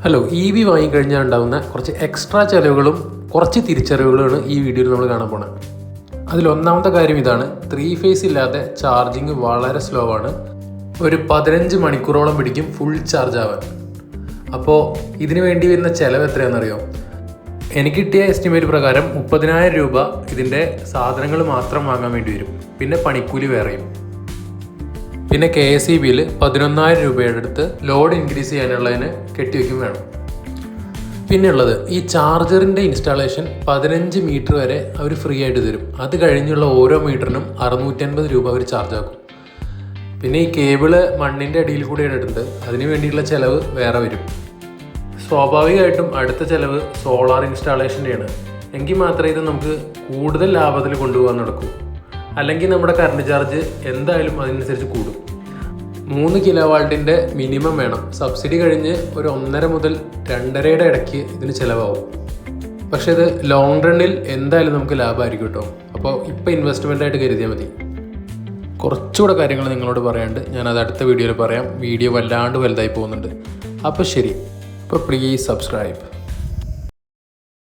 Hello, EV വാങ്ങിക്കഴിഞ്ഞാൽ ഉണ്ടാകുന്ന കുറച്ച് extra ചിലവുകളും കുറച്ച് തിരിച്ചറിവുകളാണ് ഈ വീഡിയോയിൽ നമ്മൾ കാണാൻ പോകുന്നത്. അതിലൊന്നാമത്തെ കാര്യം ഇതാണ്: 3 ഫേസ് ഇല്ലാതെ ചാർജിങ് വളരെ സ്ലോ ആണ്. ഒരു 15 മണിക്കൂറോളം പിടിക്കും ഫുൾ ചാർജ് ആവാൻ. അപ്പോൾ ഇതിന് വേണ്ടി വരുന്ന ചിലവ് എത്രയാണെന്നറിയോ? എനിക്ക് കിട്ടിയ എസ്റ്റിമേറ്റ് പ്രകാരം 30,000 രൂപ ഇതിൻ്റെ സാധനങ്ങൾ മാത്രം വാങ്ങാൻ വേണ്ടി വരും. പിന്നെ പണിക്കൂലി വേറെയും. പിന്നെ KSEBയിൽ 11,000 രൂപയുടെ അടുത്ത് ലോഡ് ഇൻക്രീസ് ചെയ്യാനുള്ളതിന് കെട്ടിവയ്ക്കും വേണം. പിന്നെ ഉള്ളത് ഈ ചാർജറിൻ്റെ ഇൻസ്റ്റാളേഷൻ 15 മീറ്റർ വരെ അവർ ഫ്രീ ആയിട്ട് തരും. അത് കഴിഞ്ഞുള്ള ഓരോ മീറ്ററിനും 650 രൂപ അവർ ചാർജ് ആക്കും. പിന്നെ ഈ കേബിള് മണ്ണിൻ്റെ അടിയിൽ കൂടി ഇട്ടിട്ടുണ്ട്. അതിന് വേണ്ടിയുള്ള ചിലവ് വേറെ വരും. സ്വാഭാവികമായിട്ടും അടുത്ത ചിലവ് സോളാർ ഇൻസ്റ്റാളേഷൻ്റെയാണ്. എങ്കിൽ മാത്രമേ ഇത് നമുക്ക് കൂടുതൽ ലാഭത്തിൽ കൊണ്ടുപോകാൻ നടക്കൂ. അല്ലെങ്കിൽ നമ്മുടെ കറണ്ട് ചാർജ് എന്തായാലും അതിനനുസരിച്ച് കൂടും. 3 കിലോവാട്ടിൻ്റെ മിനിമം വേണം. സബ്സിഡി കഴിഞ്ഞ് ഒരു 1.5 മുതൽ 2.5യുടെ ഇടയ്ക്ക് ഇതിന് ചിലവാകും. പക്ഷേ ഇത് ലോങ് റണ്ണിൽ എന്തായാലും നമുക്ക് ലാഭമായിരിക്കും കേട്ടോ. അപ്പോൾ ഇപ്പോൾ ഇൻവെസ്റ്റ്മെൻ്റായിട്ട് കരുതിയാൽ മതി. കുറച്ചുകൂടെ കാര്യങ്ങൾ നിങ്ങളോട് പറയാണ്ട് ഞാനത് അടുത്ത വീഡിയോയിൽ പറയാം. വീഡിയോ വല്ലാണ്ട് വലുതായി പോകുന്നുണ്ട്. അപ്പോൾ ശരി. അപ്പോൾ പ്ലീസ് സബ്സ്ക്രൈബ്.